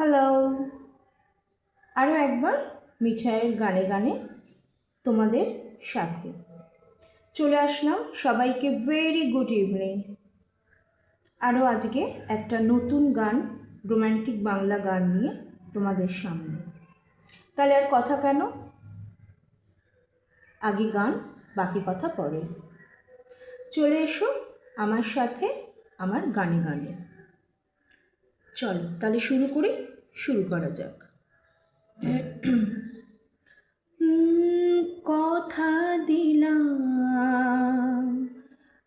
Hello, আরও একবার মিঠাইয়ের গানে গানে তোমাদের সাথে চলে আসলাম। সবাইকে ভেরি গুড ইভিনিং। আরও আজকে একটা নতুন গান, রোম্যান্টিক বাংলা গান নিয়ে তোমাদের সামনে। তাহলে আর কথা কেন, আগে গান, বাকি কথা পরে। চলে এসো আমার সাথে আমার গানে গানে। চলো তাহলে শুরু করা যাক। কথা দিলাম,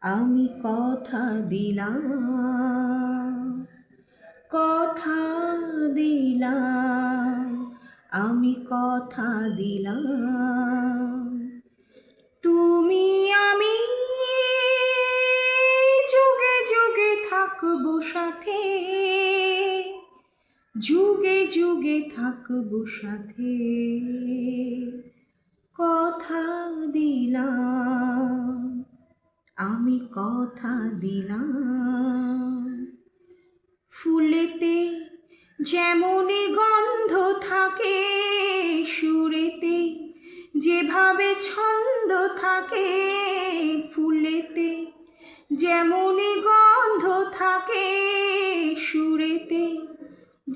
আমি কথা দিলাম, কথা দিলাম, আমি কথা দিলাম, তুমি আমি যুগে যুগে থাকবো সাথে, যুগে যুগে থাকবো সাথে, কথা দিলাম, আমি কথা দিলাম। ফুলেতে যেমনই গন্ধ থাকে, সুরেতে যেভাবে ছন্দ থাকে, ফুলেতে যেমনই গন্ধ থাকে, সুরেতে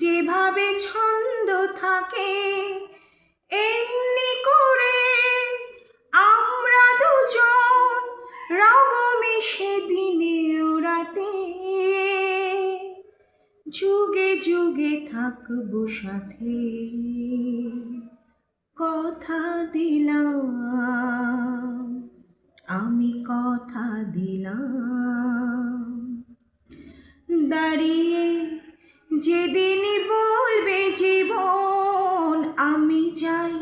যেভাবে ছন্দ থাকে, এমনি করে আমরা দুজন রব মিশে দিনে ও রাতে, যুগে যুগে থাকবো সাথে, কথা দিলাম, আমি কথা দিলাম। দাঁড়িয়ে যেদিনই বলবে জীবন আমি যাই,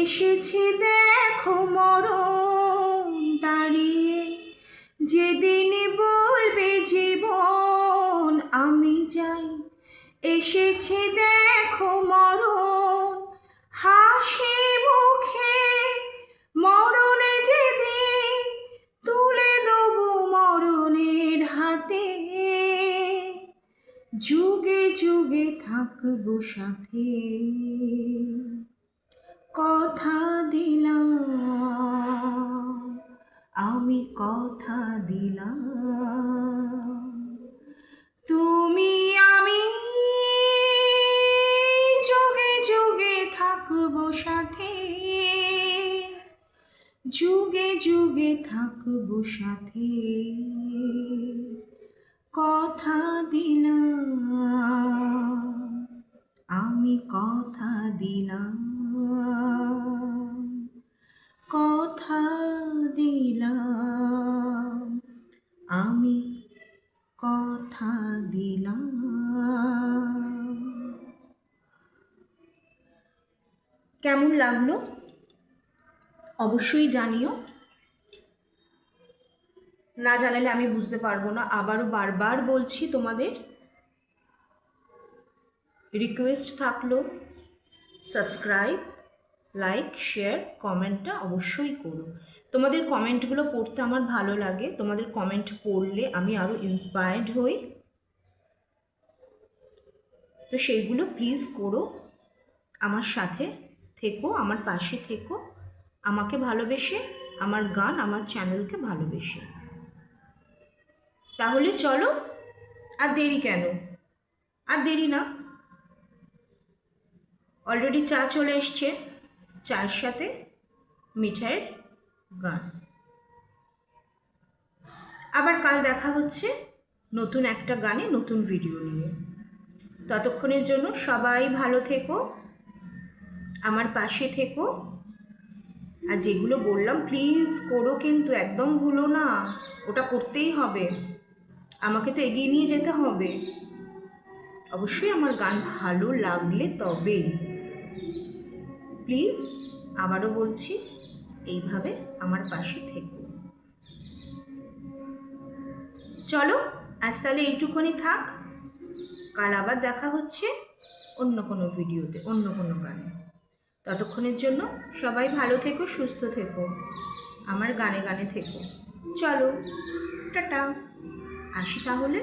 এসেছি দেখো মরণ, দাঁড়িয়ে যেদিনই বলবে জীবন আমি যাই, এসেছি দেখো মরণ, হাসি মুখে মরণে যেদিন তুলে দেবো মরণের হাতে, যুগে যুগে থাকবো সাথে, কথা দিলাম, আমি কথা দিলাম, তুমি আমি যুগে যুগে থাকবো সাথে, যুগে যুগে থাকবো সাথে, কথা দিলাম, আমি কথা দিলাম, কথা দিলাম, আমি কথা দিলাম। কেমন লাগলো অবশ্যই জানিও, না জানালে আমি বুঝতে পারবো না। আবারও বারবার বলছি, তোমাদের রিকোয়েস্ট থাকলো সাবস্ক্রাইব, লাইক, শেয়ার, কমেন্টটা অবশ্যই করো। তোমাদের কমেন্টগুলো পড়তে আমার ভালো লাগে, তোমাদের কমেন্ট পড়লে আমি আরও ইন্সপায়ার্ড হই, তো সেইগুলো প্লিজ করো। আমার সাথে থেকো, আমার পাশে থেকো, আমাকে ভালোবেসে, আমার গান, আমার চ্যানেলকে ভালোবেসে। তাহলে চলো, আর দেরি কেন, আর দেরি না, অলরেডি চা চলে এসছে, চায়ের সাথে মিঠাইয়ের গান। আবার কাল দেখা হচ্ছে নতুন একটা গানে, নতুন ভিডিও নিয়ে। ততক্ষণের জন্য সবাই ভালো থেকো, আমার পাশে থেকো, আর যেগুলো বললাম প্লিজ করো, কিন্তু একদম ভুলো না, ওটা করতেই হবে, আমাকে তো এগিয়ে নিয়ে যেতে হবে। অবশ্যই আমার গান ভালো লাগলে তবেই। প্লিজ আবারও বলছি, এইভাবে আমার পাশে থেকো। চলো আজ তাহলে এইটুকুনি থাক, কাল আবার দেখা হচ্ছে অন্য কোনো ভিডিওতে, অন্য কোনো গানে। ততক্ষণের জন্য সবাই ভালো থেকো, সুস্থ থেকো, আমার গানে গানে থেকো। চলো টাটা, আসি তাহলে।